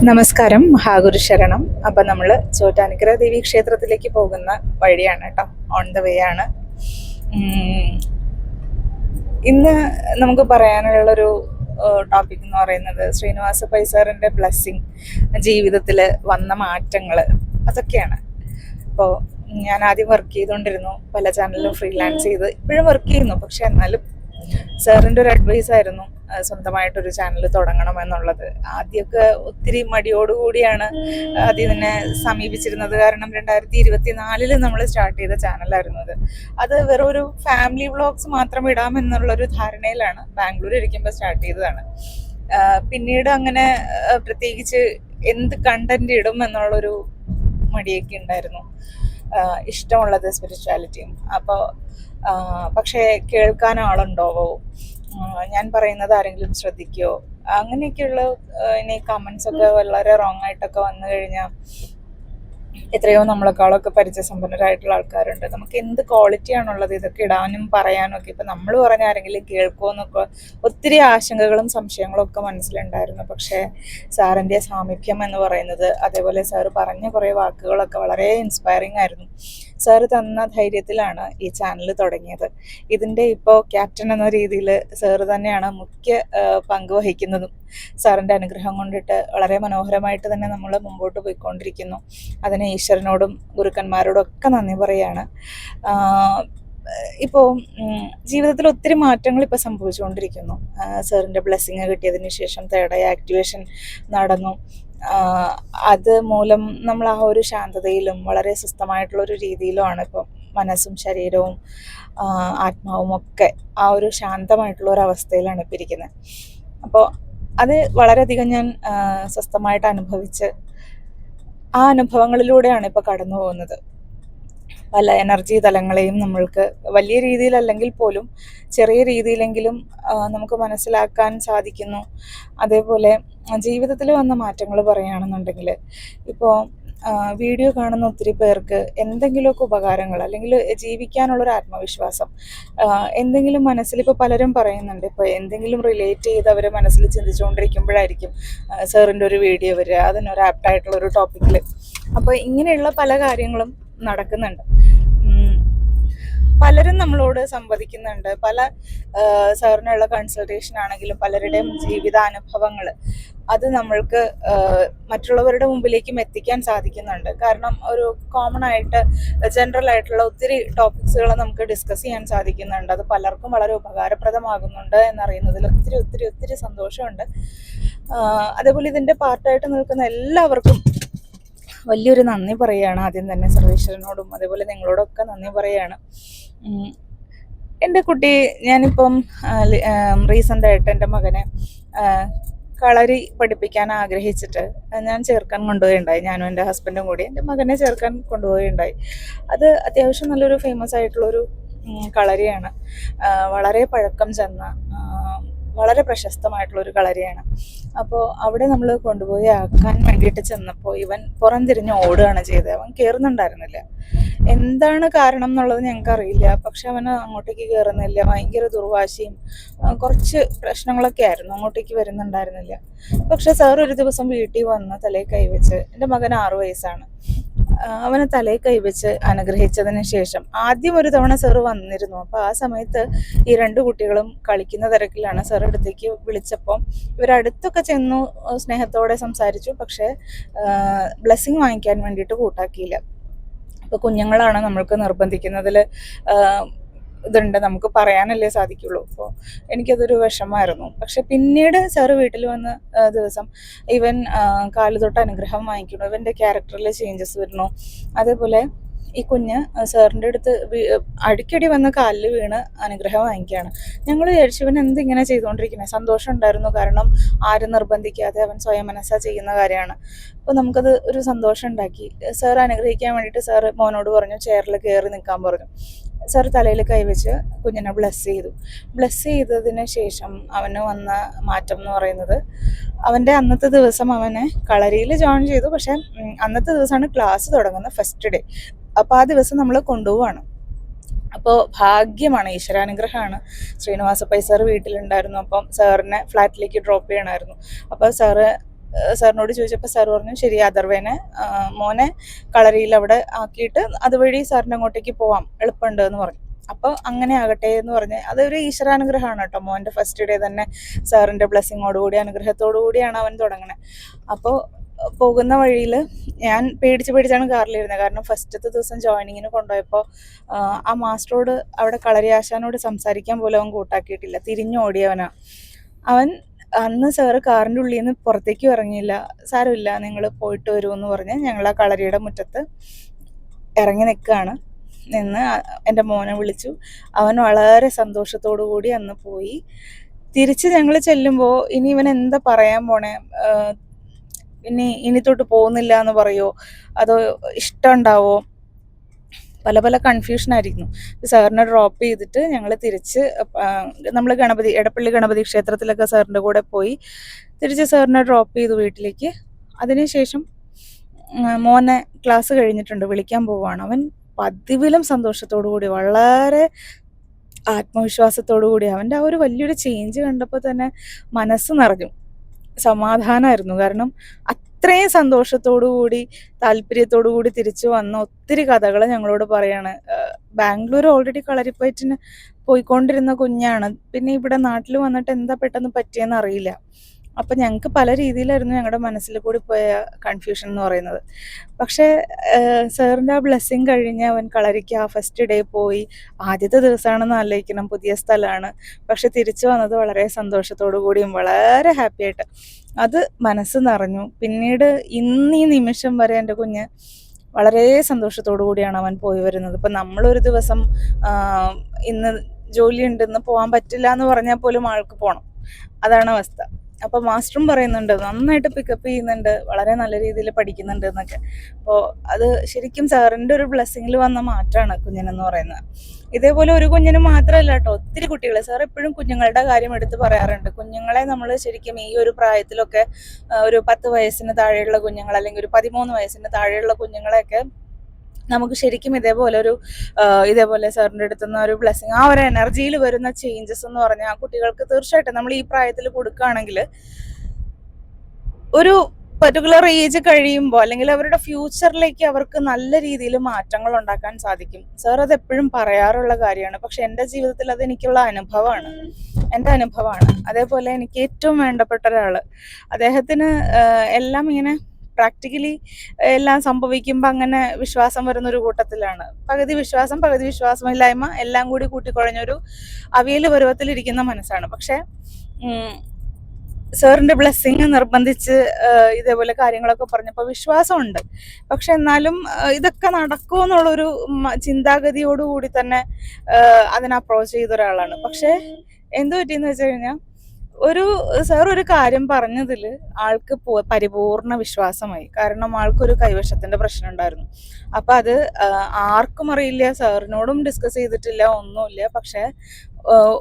നമസ്കാരം, മഹാഗുരു ശരണം. അപ്പം നമ്മൾ ചോറ്റാനിക്കര ദേവി ക്ഷേത്രത്തിലേക്ക് പോകുന്ന വഴിയാണ് കേട്ടോ, ഓൺ ദ വേ ആണ്. ഇന്ന് നമുക്ക് പറയാനുള്ളൊരു ടോപ്പിക് എന്ന് പറയുന്നത് ശ്രീനിവാസ പൈ സാറിൻ്റെ ബ്ലെസ്സിങ്, ജീവിതത്തിൽ വന്ന മാറ്റങ്ങൾ, അതൊക്കെയാണ്. അപ്പോൾ ഞാൻ ആദ്യം വർക്ക് ചെയ്തുകൊണ്ടിരുന്നു, പല ചാനലിലും ഫ്രീലാൻസ് ചെയ്ത് ഇപ്പോഴും വർക്ക് ചെയ്യുന്നു. പക്ഷെ എന്നാലും സാറിൻ്റെ ഒരു അഡ്വൈസ് ആയിരുന്നു സ്വന്തമായിട്ടൊരു ചാനൽ തുടങ്ങണം എന്നുള്ളത്. ആദ്യമൊക്കെ ഒത്തിരി മടിയോടുകൂടിയാണ് ആദ്യം തന്നെ സമീപിച്ചിരുന്നത്. കാരണം 2024 നമ്മൾ സ്റ്റാർട്ട് ചെയ്ത ചാനലായിരുന്നു അത് വെറും ഒരു ഫാമിലി വ്ളോഗ്സ് മാത്രം ഇടാമെന്നുള്ളൊരു ധാരണയിലാണ് ബാംഗ്ലൂർ ഇരിക്കുമ്പോൾ സ്റ്റാർട്ട് ചെയ്തതാണ്. പിന്നീട് അങ്ങനെ പ്രത്യേകിച്ച് എന്ത് കണ്ടന്റ് ഇടും എന്നുള്ളൊരു മടിയൊക്കെ ഉണ്ടായിരുന്നു. ഇഷ്ടമുള്ളത് സ്പിരിച്വാലിറ്റിയും. അപ്പോൾ പക്ഷേ കേൾക്കാൻ ആളുണ്ടാവോ, ഞാൻ പറയുന്നത് ആരെങ്കിലും ശ്രദ്ധിക്കുമോ, അങ്ങനെയൊക്കെയുള്ള ഇനി കമൻസ് ഒക്കെ വളരെ റോങ് ആയിട്ടൊക്കെ വന്നു കഴിഞ്ഞാൽ എത്രയോ നമ്മളെക്കാളൊക്കെ പരിചയസമ്പന്നരായിട്ടുള്ള ആൾക്കാരുണ്ട്. നമുക്ക് എന്ത് ക്വാളിറ്റി ആണുള്ളത് ഇതൊക്കെ ഇടാനും പറയാനും ഒക്കെ. ഇപ്പം നമ്മൾ പറഞ്ഞ ആരെങ്കിലും കേൾക്കുമോ എന്നൊക്കെ ഒത്തിരി ആശങ്കകളും സംശയങ്ങളും ഒക്കെ മനസ്സിലുണ്ടായിരുന്നു. പക്ഷേ സാറിൻ്റെ സാമീപ്യം എന്ന് പറയുന്നത്, അതേപോലെ സാറ് പറഞ്ഞ കുറേ വാക്കുകളൊക്കെ വളരെ ഇൻസ്പയറിംഗ് ആയിരുന്നു. സാറ് തന്ന ധൈര്യത്തിലാണ് ഈ ചാനൽ തുടങ്ങിയത്. ഇതിൻ്റെ ഇപ്പോൾ ക്യാപ്റ്റൻ എന്ന രീതിയിൽ സാറ് തന്നെയാണ് മുഖ്യ പങ്ക് വഹിക്കുന്നതും. സാറിൻ്റെ അനുഗ്രഹം കൊണ്ടിട്ട് വളരെ മനോഹരമായിട്ട് തന്നെ നമ്മൾ മുമ്പോട്ട് പോയിക്കൊണ്ടിരിക്കുന്നു. അതിന് ഈശ്വരനോടും ഗുരുക്കന്മാരോടും ഒക്കെ നന്ദി പറയുകയാണ്. ഇപ്പോൾ ജീവിതത്തിൽ ഒത്തിരി മാറ്റങ്ങൾ ഇപ്പോൾ സംഭവിച്ചുകൊണ്ടിരിക്കുന്നു. സാറിൻ്റെ ബ്ലെസ്സിങ് കിട്ടിയതിന് ശേഷം തേർഡ് ഐ ആക്ടിവേഷൻ നടന്നു. അത് മൂലം നമ്മൾ ആ ഒരു ശാന്തതയിലും വളരെ സ്വസ്ഥമായിട്ടുള്ളൊരു രീതിയിലുമാണ് ഇപ്പോൾ മനസ്സും ശരീരവും ആത്മാവും ഒക്കെ ആ ഒരു ശാന്തമായിട്ടുള്ള ഒരു അവസ്ഥയിലാണ് ഇപ്പോൾ ഇരിക്കുന്നത്. അപ്പോൾ അത് വളരെയധികം ഞാൻ സ്വസ്ഥമായിട്ട് അനുഭവിച്ച് ആ അനുഭവങ്ങളിലൂടെയാണ് ഇപ്പോൾ കടന്നു പോകുന്നത്. പല എനർജി തലങ്ങളെയും നമ്മൾക്ക് വലിയ രീതിയിലല്ലെങ്കിൽ പോലും ചെറിയ രീതിയിലെങ്കിലും നമുക്ക് മനസ്സിലാക്കാൻ സാധിക്കുന്നു. അതേപോലെ ജീവിതത്തിൽ വന്ന മാറ്റങ്ങൾ പറയുകയാണെന്നുണ്ടെങ്കിൽ, ഇപ്പോൾ വീഡിയോ കാണുന്ന ഒത്തിരി പേർക്ക് എന്തെങ്കിലുമൊക്കെ ഉപകാരങ്ങൾ, അല്ലെങ്കിൽ ജീവിക്കാനുള്ളൊരു ആത്മവിശ്വാസം, എന്തെങ്കിലും മനസ്സിൽ, ഇപ്പോൾ പലരും പറയുന്നുണ്ട്, ഇപ്പോൾ എന്തെങ്കിലും റിലേറ്റ് ചെയ്ത് അവർ മനസ്സിൽ ചിന്തിച്ചുകൊണ്ടിരിക്കുമ്പോഴായിരിക്കും സാറിൻ്റെ ഒരു വീഡിയോ വരിക, അതിനൊരു ആപ്റ്റായിട്ടുള്ളൊരു ടോപ്പിക്കിൽ. അപ്പോൾ ഇങ്ങനെയുള്ള പല കാര്യങ്ങളും നടക്കുന്നുണ്ട്. പലരും നമ്മളോട് സംവദിക്കുന്നുണ്ട്. പല സാറിനുള്ള കൺസൾട്ടേഷൻ ആണെങ്കിലും പലരുടെയും ജീവിതാനുഭവങ്ങൾ അത് നമ്മൾക്ക് മറ്റുള്ളവരുടെ മുമ്പിലേക്കും എത്തിക്കാൻ സാധിക്കുന്നുണ്ട്. കാരണം ഒരു കോമൺ ആയിട്ട് ജനറൽ ആയിട്ടുള്ള ഒത്തിരി ടോപ്പിക്സുകൾ നമുക്ക് ഡിസ്കസ് ചെയ്യാൻ സാധിക്കുന്നുണ്ട്. അത് പലർക്കും വളരെ ഉപകാരപ്രദമാകുന്നുണ്ട് എന്നറിയുന്നതിൽ ഒത്തിരി ഒത്തിരി ഒത്തിരി സന്തോഷമുണ്ട്. അതേപോലെ ഇതിൻ്റെ പാർട്ടായിട്ട് നിൽക്കുന്ന എല്ലാവർക്കും വലിയൊരു നന്ദി പറയുകയാണ്. ആദ്യം തന്നെ സർവേശ്വരനോടും അതേപോലെ നിങ്ങളോടൊക്കെ നന്ദി പറയുകയാണ്. എൻ്റെ കുട്ടി, ഞാനിപ്പം റീസെൻ്റായിട്ട് എൻ്റെ മകനെ കളരി പഠിപ്പിക്കാൻ ആഗ്രഹിച്ചിട്ട് ഞാൻ ചേർക്കാൻ കൊണ്ടുപോയുണ്ടായി. ഞാനും എൻ്റെ ഹസ്ബൻഡും കൂടി എൻ്റെ മകനെ ചേർക്കാൻ കൊണ്ടുപോയുണ്ടായി. അത് അത്യാവശ്യം നല്ലൊരു ഫേമസ് ആയിട്ടുള്ളൊരു കളരിയാണ്. വളരെ പഴക്കം ചെന്ന വളരെ പ്രശസ്തമായിട്ടുള്ളൊരു കളരിയാണ്. അപ്പോൾ അവിടെ നമ്മൾ കൊണ്ടുപോയി ആക്കാൻ വേണ്ടിയിട്ട് ചെന്നപ്പോൾ ഇവൻ പുറംതിരിഞ്ഞ് ഓടുകയാണ് ചെയ്തത്. അവൻ കയറുന്നുണ്ടായിരുന്നില്ല. എന്താണ് കാരണം എന്നുള്ളത് ഞങ്ങൾക്കറിയില്ല. പക്ഷെ അവന് അങ്ങോട്ടേക്ക് കയറുന്നില്ല. ഭയങ്കര ദുർവാശിയും കുറച്ച് പ്രശ്നങ്ങളൊക്കെ ആയിരുന്നു. അങ്ങോട്ടേക്ക് വരുന്നുണ്ടായിരുന്നില്ല. പക്ഷെ സാർ ഒരു ദിവസം വീട്ടിൽ വന്ന് തലയിൽ കൈവച്ച്, എൻ്റെ മകന് 6 വയസ്സാണ്, അവനെ തലയിൽ കൈവച്ച് അനുഗ്രഹിച്ചതിന് ശേഷം ആദ്യം ഒരു തവണ സാറ് വന്നിരുന്നു. അപ്പോൾ ആ സമയത്ത് ഈ 2 കുട്ടികളും കളിക്കുന്ന തിരക്കിലാണ്. സാർ അടുത്തേക്ക് വിളിച്ചപ്പോൾ ഇവരടുത്തൊക്കെ ചെന്നു സ്നേഹത്തോടെ സംസാരിച്ചു. പക്ഷേ ബ്ലെസ്സിങ് വാങ്ങിക്കാൻ വേണ്ടിയിട്ട് കൂട്ടാക്കിയില്ല. ഇപ്പോൾ കുഞ്ഞുങ്ങളാണ് നമ്മൾക്ക് നിർബന്ധിക്കുന്നതിൽ ഇതുണ്ട്, നമുക്ക് പറയാനല്ലേ സാധിക്കുള്ളൂ. അപ്പോൾ എനിക്കതൊരു വിഷമമായിരുന്നു. പക്ഷെ പിന്നീട് സാറ് വീട്ടിൽ വന്ന ദിവസം ഇവൻ കാല് തൊട്ട് അനുഗ്രഹം വാങ്ങിക്കുന്നു. ഇവൻ്റെ ക്യാരക്ടറിൽ ചേഞ്ചസ് വരുന്നു. അതേപോലെ ഈ കുഞ്ഞ് സാറിൻ്റെ അടുത്ത് അടിക്കടി വന്ന് കാലിൽ വീണ് അനുഗ്രഹം വാങ്ങിക്കുകയാണ്. ഞങ്ങൾ വിചാരിച്ചു ഇവൻ എന്തിങ്ങനെ ചെയ്തുകൊണ്ടിരിക്കുന്നത്. സന്തോഷം ഉണ്ടായിരുന്നു, കാരണം ആരും നിർബന്ധിക്കാതെ അവൻ സ്വയം മനസ്സാ ചെയ്യുന്ന കാര്യമാണ്. അപ്പോൾ നമുക്കത് ഒരു സന്തോഷം ഉണ്ടാക്കി. സാർ അനുഗ്രഹിക്കാൻ വേണ്ടിയിട്ട് സാറ് മോനോട് പറഞ്ഞു ചെയറിൽ കയറി നിൽക്കാൻ പറഞ്ഞു. സാർ തലയിൽ കൈവച്ച് കുഞ്ഞിനെ ബ്ലെസ് ചെയ്തു. ബ്ലെസ് ചെയ്തതിന് ശേഷം അവന് വന്ന മാറ്റം എന്ന് പറയുന്നത്, അവൻ്റെ അന്നത്തെ ദിവസം അവനെ കളരിയിൽ ജോയിൻ ചെയ്തു. പക്ഷേ അന്നത്തെ ദിവസമാണ് ക്ലാസ് തുടങ്ങുന്ന ഫസ്റ്റ് ഡേ. അപ്പോൾ ആ ദിവസം നമ്മൾ കൊണ്ടുപോവാണ്. അപ്പോൾ ഭാഗ്യമാണ്, ഈശ്വരാനുഗ്രഹമാണ്. ശ്രീനിവാസ പൈ സാറ് വീട്ടിലുണ്ടായിരുന്നു. അപ്പം സാറിനെ ഫ്ലാറ്റിലേക്ക് ഡ്രോപ്പ് ചെയ്യണമായിരുന്നു. അപ്പോൾ സാറ് സാറിനോട് ചോദിച്ചപ്പോൾ സാർ പറഞ്ഞു ശരി അഥർവേനെ മോനെ കളരിയിൽ അവിടെ ആക്കിയിട്ട് അതുവഴി സാറിൻ്റെ അങ്ങോട്ടേക്ക് പോവാം, എളുപ്പമുണ്ട് എന്ന് പറഞ്ഞു. അപ്പോൾ അങ്ങനെ ആകട്ടെ എന്ന് പറഞ്ഞ് അതൊരു ഈശ്വരാനുഗ്രഹമാണ് കേട്ടോ. മോൻ്റെ ഫസ്റ്റ് ഡേ തന്നെ സാറിൻ്റെ ബ്ലെസ്സിങ്ങോടുകൂടി അനുഗ്രഹത്തോടു കൂടിയാണ് അവൻ തുടങ്ങുന്നത്. അപ്പോൾ പോകുന്ന വഴിയിൽ ഞാൻ പേടിച്ചാണ് കാറിലിരുന്നത്. കാരണം ഫസ്റ്റത്തെ ദിവസം ജോയിനിങ്ങിന് കൊണ്ടുപോയപ്പോൾ ആ മാസ്റ്ററോട് അവിടെ കളരി ആശാനോട് സംസാരിക്കാൻ പോലും അവൻ കൂട്ടാക്കിയിട്ടില്ല, തിരിഞ്ഞോടിയവനാ അവൻ. അന്ന് സാറ് കാറിൻ്റെ ഉള്ളിൽ നിന്ന് പുറത്തേക്കും ഇറങ്ങിയില്ല. സാരമില്ല നിങ്ങൾ പോയിട്ട് വരുമെന്ന് പറഞ്ഞ് ഞങ്ങൾ ആ കളരിയുടെ മുറ്റത്ത് ഇറങ്ങി നിൽക്കുകയാണ്. നിന്ന് എൻ്റെ മോനെ വിളിച്ചു. അവൻ വളരെ സന്തോഷത്തോടു കൂടി അന്ന് പോയി. തിരിച്ച് ഞങ്ങൾ ചെല്ലുമ്പോൾ ഇനി ഇവൻ എന്താ പറയാൻ പോണേ, ഇനി തൊട്ട് പോകുന്നില്ല എന്ന് പറയുമോ അതോ ഇഷ്ടം ഉണ്ടാവോ, പല കൺഫ്യൂഷനായിരിക്കുന്നു. സാറിനെ ഡ്രോപ്പ് ചെയ്തിട്ട് ഞങ്ങൾ തിരിച്ച് നമ്മൾ എടപ്പള്ളി ഗണപതി ക്ഷേത്രത്തിലൊക്കെ സാറിൻ്റെ കൂടെ പോയി തിരിച്ച് സാറിനെ ഡ്രോപ്പ് ചെയ്തു വീട്ടിലേക്ക്. അതിനുശേഷം മോനെ ക്ലാസ് കഴിഞ്ഞിട്ടുണ്ട്, വിളിക്കാൻ പോവുകയാണ്. അവൻ പതിവിലും സന്തോഷത്തോടു കൂടി വളരെ ആത്മവിശ്വാസത്തോടു കൂടി അവൻ്റെ ആ ഒരു വലിയൊരു ചേഞ്ച് കണ്ടപ്പോൾ തന്നെ മനസ്സ് നിറഞ്ഞു, സമാധാനമായിരുന്നു. കാരണം അത്രയും സന്തോഷത്തോടു കൂടി താല്പര്യത്തോടു കൂടി തിരിച്ചു വന്ന ഒത്തിരി കഥകൾ ഞങ്ങളോട് പറയാണ്. ബാംഗ്ലൂർ ഓൾറെഡി കളരിപ്പയറ്റിന് പോയിക്കൊണ്ടിരുന്ന കുഞ്ഞാണ്, പിന്നെ ഇവിടെ നാട്ടിൽ വന്നിട്ട് എന്താ പെട്ടെന്ന് പറ്റിയെന്ന് അറിയില്ല. അപ്പം ഞങ്ങൾക്ക് പല രീതിയിലായിരുന്നു ഞങ്ങളുടെ മനസ്സിൽ കൂടി പോയ കൺഫ്യൂഷൻ എന്ന് പറയുന്നത്. പക്ഷേ സാറിൻ്റെ ആ ബ്ലെസ്സിങ് കഴിഞ്ഞ് അവൻ കളരിക്ക് ആ ഫസ്റ്റ് ഡേ പോയി. ആദ്യത്തെ ദിവസമാണെന്ന് ആലോചിക്കണം, പുതിയ സ്ഥലമാണ്. പക്ഷെ തിരിച്ചു വന്നത് വളരെ സന്തോഷത്തോടു കൂടിയും വളരെ ഹാപ്പി ആയിട്ട്. അത് മനസ്സ് നിറഞ്ഞു. പിന്നീട് ഇന്ന് ഈ നിമിഷം വരെ എൻ്റെ കുഞ്ഞ് വളരെ സന്തോഷത്തോടു കൂടിയാണ് അവൻ പോയി വരുന്നത്. ഇപ്പം നമ്മളൊരു ദിവസം ഇന്ന് ജോലിയുണ്ട്, ഇന്ന് പോകാൻ പറ്റില്ല എന്ന് പറഞ്ഞാൽ പോലും ആൾക്ക് പോകണം, അതാണ് അവസ്ഥ. അപ്പോൾ മാസ്റ്ററും പറയുന്നുണ്ട് നന്നായിട്ട് പിക്കപ്പ് ചെയ്യുന്നുണ്ട്, വളരെ നല്ല രീതിയിൽ പഠിക്കുന്നുണ്ട് എന്നൊക്കെ. അപ്പോൾ അത് ശരിക്കും സാറിൻ്റെ ഒരു ബ്ലെസ്സിങ്ങിൽ വന്ന മാറ്റമാണ് കുഞ്ഞിനെന്ന് പറയുന്നത്. ഇതേപോലെ ഒരു കുഞ്ഞിന് മാത്രമല്ല കേട്ടോ, ഒത്തിരി കുട്ടികൾ സാർ എപ്പോഴും കുഞ്ഞുങ്ങളുടെ കാര്യം എടുത്ത് പറയാറുണ്ട്. കുഞ്ഞുങ്ങളെ നമ്മൾ ശരിക്കും ഈ ഒരു പ്രായത്തിലൊക്കെ ഒരു 10 വയസ്സിന് താഴെയുള്ള കുഞ്ഞുങ്ങൾ അല്ലെങ്കിൽ ഒരു 13 വയസ്സിന് താഴെയുള്ള കുഞ്ഞുങ്ങളെയൊക്കെ നമുക്ക് ശരിക്കും ഇതേപോലെ സാറിൻ്റെ അടുത്തുനിന്ന് ഒരു ബ്ലെസ്സിങ്, ആ ഒരു എനർജിയിൽ വരുന്ന ചേഞ്ചസ് എന്ന് പറഞ്ഞാൽ ആ കുട്ടികൾക്ക് തീർച്ചയായിട്ടും നമ്മൾ ഈ പ്രായത്തിൽ കൊടുക്കുകയാണെങ്കിൽ ഒരു പർട്ടിക്കുലർ ഏജ് കഴിയുമ്പോൾ അല്ലെങ്കിൽ അവരുടെ ഫ്യൂച്ചറിലേക്ക് അവർക്ക് നല്ല രീതിയിൽ മാറ്റങ്ങൾ ഉണ്ടാക്കാൻ സാധിക്കും. സാർ അത് എപ്പോഴും പറയാറുള്ള കാര്യമാണ്. പക്ഷെ എൻ്റെ ജീവിതത്തിൽ അത് എനിക്കുള്ള അനുഭവമാണ്, എൻ്റെ അനുഭവമാണ്. അതേപോലെ എനിക്ക് ഏറ്റവും വേണ്ടപ്പെട്ട ഒരാൾ, അദ്ദേഹത്തിന് എല്ലാം ഇങ്ങനെ പ്രാക്ടിക്കലി എല്ലാം സംഭവിക്കുമ്പോൾ അങ്ങനെ വിശ്വാസം വരുന്നൊരു കൂട്ടത്തിലാണ്. പകുതി വിശ്വാസം പകുതി വിശ്വാസമില്ലായ്മ എല്ലാം കൂടി കൂട്ടിക്കുഴഞ്ഞൊരു അവിയൽ പരുവത്തിലിരിക്കുന്ന മനസ്സാണ്. പക്ഷെ സാറിൻ്റെ ബ്ലെസ്സിങ് നിർബന്ധിച്ച് ഇതേപോലെ കാര്യങ്ങളൊക്കെ പറഞ്ഞപ്പോൾ വിശ്വാസമുണ്ട്. പക്ഷെ എന്നാലും ഇതൊക്കെ നടക്കുമോ എന്നുള്ളൊരു ചിന്താഗതിയോടുകൂടി തന്നെ അതിനെ അപ്രോച്ച് ചെയ്ത ഒരാളാണ്. പക്ഷെ എന്തു പറ്റിയെന്ന് വെച്ച് കഴിഞ്ഞാൽ സാർ ഒരു കാര്യം പറഞ്ഞതിൽ ആൾക്ക് പരിപൂർണ വിശ്വാസമായി. കാരണം ആൾക്കൊരു കൈവശത്തിന്റെ പ്രശ്നം ഉണ്ടായിരുന്നു. അപ്പൊ അത് ആർക്കും അറിയില്ല, സാറിനോടും ഡിസ്കസ് ചെയ്തിട്ടില്ല, ഒന്നുമില്ല. പക്ഷെ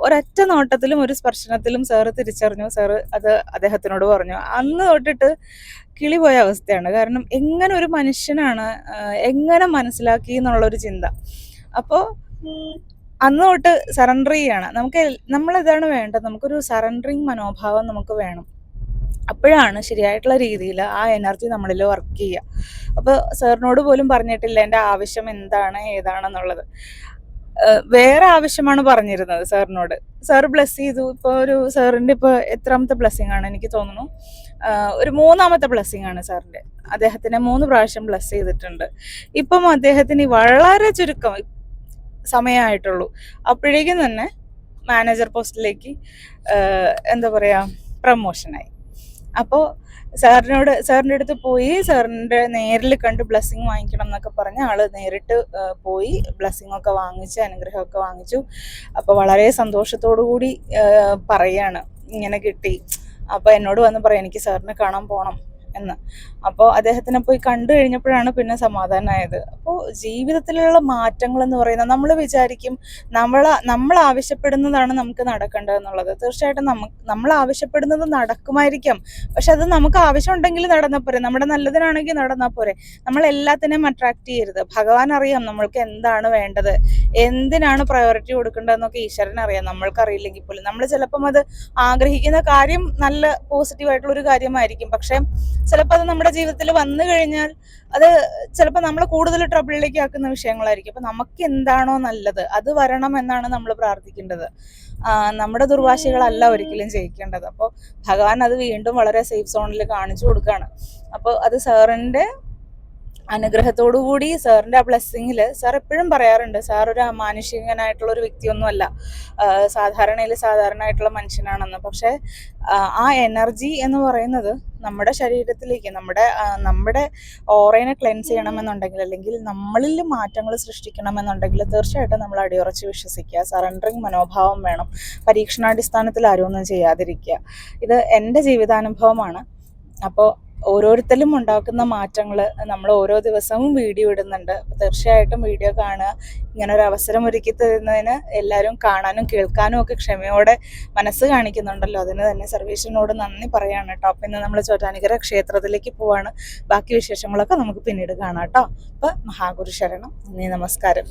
ഒരൊറ്റ നോട്ടത്തിലും ഒരു സ്പർശനത്തിലും സാറ് തിരിച്ചറിഞ്ഞു. സാറ് അത് അദ്ദേഹത്തിനോട് പറഞ്ഞു. അന്ന് തൊട്ടിട്ട് കിളി പോയ അവസ്ഥയാണ്. കാരണം എങ്ങനെ ഒരു മനുഷ്യനാണ്, എങ്ങനെ മനസ്സിലാക്കി എന്നുള്ളൊരു ചിന്ത. അപ്പോൾ അന്ന് തൊട്ട് സറണ്ടർ ചെയ്യാണ്. നമ്മളിതാണ് വേണ്ടത്, നമുക്കൊരു സറണ്ടറിങ് മനോഭാവം നമുക്ക് വേണം. അപ്പോഴാണ് ശരിയായിട്ടുള്ള രീതിയിൽ ആ എനർജി നമ്മളിൽ വർക്ക് ചെയ്യുക. അപ്പോൾ സാറിനോട് പോലും പറഞ്ഞിട്ടില്ല എൻ്റെ ആവശ്യം എന്താണ് ഏതാണെന്നുള്ളത്. വേറെ ആവശ്യമാണ് പറഞ്ഞിരുന്നത് സാറിനോട്. സാർ ബ്ലെസ് ചെയ്തു. ഇപ്പോൾ സാറിൻ്റെ ഇപ്പോൾ എത്രാമത്തെ ബ്ലെസ്സിങ് ആണ് എനിക്ക് തോന്നുന്നു, ഒരു 3ാമത്തെ ബ്ലെസ്സിങ് ആണ് സാറിൻ്റെ. അദ്ദേഹത്തിനെ 3 പ്രാവശ്യം ബ്ലെസ് ചെയ്തിട്ടുണ്ട്. ഇപ്പം അദ്ദേഹത്തിന് വളരെ ചുരുക്കം സമയമായിട്ടുള്ളൂ. അപ്പോഴേക്കും തന്നെ മാനേജർ പോസ്റ്റിലേക്ക് പ്രമോഷനായി. അപ്പോൾ സാറിൻ്റെ അടുത്ത് പോയി സാറിൻ്റെ നേരിൽ കണ്ട് ബ്ലെസ്സിങ് വാങ്ങിക്കണം എന്നൊക്കെ പറഞ്ഞ് ആള് നേരിട്ട് പോയി ബ്ലെസ്സിങ് ഒക്കെ വാങ്ങിച്ച് അനുഗ്രഹമൊക്കെ വാങ്ങിച്ചു. അപ്പോൾ വളരെ സന്തോഷത്തോടു കൂടി പറയാണ് ഇങ്ങനെ കിട്ടി. അപ്പോൾ എന്നോട് വന്ന് പറയാം എനിക്ക് സാറിനെ കാണാൻ പോകണം, എന്ന്. അപ്പോൾ അദ്ദേഹത്തിനെ പോയി കണ്ടു കഴിഞ്ഞപ്പോഴാണ് പിന്നെ സമാധാനമായത്. അപ്പോൾ ജീവിതത്തിലുള്ള മാറ്റങ്ങൾ എന്ന് പറയുന്നത് നമ്മൾ വിചാരിക്കും നമ്മൾ ആവശ്യപ്പെടുന്നതാണ് നമുക്ക് നടക്കേണ്ടതെന്നുള്ളത്. തീർച്ചയായിട്ടും നമ്മൾ ആവശ്യപ്പെടുന്നത് നടക്കുമായിരിക്കാം, പക്ഷെ അത് നമുക്ക് ആവശ്യമുണ്ടെങ്കിൽ നടന്നാൽ പോരെ, നമ്മുടെ നല്ലതിനാണെങ്കിൽ നടന്നാൽ പോരെ. നമ്മൾ എല്ലാത്തിനെയും അട്രാക്ട് ചെയ്യരുത്. ഭഗവാൻ അറിയാം നമ്മൾക്ക് എന്താണ് വേണ്ടത്, എന്തിനാണ് പ്രയോറിറ്റി കൊടുക്കേണ്ടതെന്നൊക്കെ ഈശ്വരൻ അറിയാം. നമ്മൾക്കറിയില്ലെങ്കിൽ പോലും നമ്മൾ ചിലപ്പം അത് ആഗ്രഹിക്കുന്ന കാര്യം നല്ല പോസിറ്റീവായിട്ടുള്ള ഒരു കാര്യമായിരിക്കും, പക്ഷെ ചിലപ്പോൾ അത് നമ്മുടെ ജീവിതത്തിൽ വന്നു കഴിഞ്ഞാൽ അത് ചിലപ്പോൾ നമ്മൾ കൂടുതൽ ട്രബിളിലേക്ക് ആക്കുന്ന വിഷയങ്ങളായിരിക്കും. അപ്പൊ നമുക്ക് എന്താണോ നല്ലത് അത് വരണം എന്നാണ് നമ്മൾ പ്രാർത്ഥിക്കേണ്ടത്. നമ്മുടെ ദുർവാശികളല്ല ഒരിക്കലും ജയിക്കേണ്ടത്. അപ്പോൾ ഭഗവാൻ അത് വീണ്ടും വളരെ സേഫ് സോണിൽ കാണിച്ചു കൊടുക്കുകയാണ്. അപ്പോൾ അത് സാറിൻ്റെ അനുഗ്രഹത്തോടു കൂടി, സാറിൻ്റെ ആ ബ്ലെസ്സിങ്ങിൽ, സാർ എപ്പോഴും പറയാറുണ്ട് സാർ ഒരു അമാനുഷികനായിട്ടുള്ള ഒരു വ്യക്തിയൊന്നുമല്ല, സാധാരണയായിട്ടുള്ള മനുഷ്യനാണെന്ന്. പക്ഷെ ആ എനർജി എന്ന് പറയുന്നത് നമ്മുടെ ശരീരത്തിലേക്ക്, നമ്മുടെ ഓറയെ ക്ലെൻസ് ചെയ്യണമെന്നുണ്ടെങ്കിൽ, അല്ലെങ്കിൽ നമ്മളിൽ മാറ്റങ്ങൾ സൃഷ്ടിക്കണമെന്നുണ്ടെങ്കിൽ തീർച്ചയായിട്ടും നമ്മൾ അടിയുറച്ച് വിശ്വസിക്കുക. സറണ്ടറിങ് മനോഭാവം വേണം. പരീക്ഷണാടിസ്ഥാനത്തിൽ ആരും ഒന്നും ചെയ്യാതിരിക്കുക. ഇത് എൻ്റെ ജീവിതാനുഭവമാണ്. അപ്പോൾ ഓരോരുത്തരും ഉണ്ടാക്കുന്ന മാറ്റങ്ങൾ നമ്മൾ ഓരോ ദിവസവും വീഡിയോ ഇടുന്നുണ്ട്. അപ്പോൾ തീർച്ചയായിട്ടും വീഡിയോ കാണുക. ഇങ്ങനൊരു അവസരം ഒരുക്കി തരുന്നതിന് എല്ലാവരും കാണാനും കേൾക്കാനും ഒക്കെ ക്ഷമയോടെ മനസ്സ് കാണിക്കുന്നുണ്ടല്ലോ, അതിന് തന്നെ സർവേശ്വരനോട് നന്ദി പറയാണ് കേട്ടോ. അപ്പം ഇന്ന് നമ്മൾ ചോറ്റാനിക്കര ക്ഷേത്രത്തിലേക്ക് പോവാണ്. ബാക്കി വിശേഷങ്ങളൊക്കെ നമുക്ക് പിന്നീട് കാണാം കേട്ടോ. അപ്പോൾ മഹാഗുരു ശരണം, നന്ദി, നമസ്കാരം.